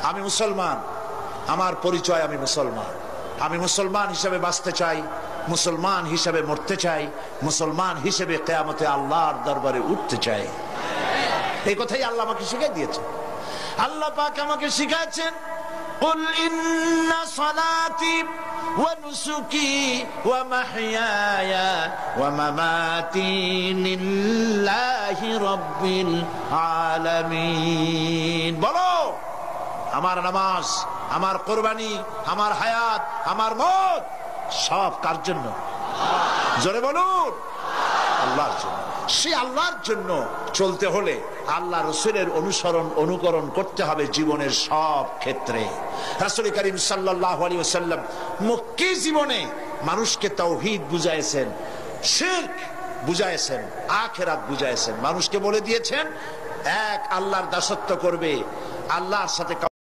আমি মুসলমান, আমার পরিচয় আমি মুসলমান, আমি মুসলমান হিসেবে বাঁচতে চাই, মুসলমান হিসেবে মরতে চাই, মুসলমান হিসেবে কিয়ামতে আল্লাহর দরবারে উঠতে চাই। এই কথাই আল্লাহ আমাকে শিখিয়ে দিয়েছে। আল্লাহ পাক আমাকে শিখাচ্ছেন, কুল ইন্না সালাতি ওয়া নুসুকি ওয়া মাহইয়ায়া ওয়া মামাতি লিল্লাহি রাব্বিল আলামিন। বলো, আমার নামাজ, আমার কুরবানি, আমার হায়াত, আমার মওত সব কার জন্য? জোরে বলুন, আল্লাহর জন্য। সেই আল্লাহর জন্য চলতে হলে আল্লাহ রাসূলের অনুকরণ করতে হবে জীবনের সব ক্ষেত্রে। রাসূল করিম সাল্লাল্লাহু আলাইহি ওয়াসাল্লাম মক্কি জীবনে মানুষকে তাওহীদ বুঝাইছেন, শিরক বুঝাইছেন, আখিরাত বুঝাইছেন। মানুষকে বলে দিয়েছেন এক আল্লাহর দাসত্ব করবে, আল্লাহর সাথে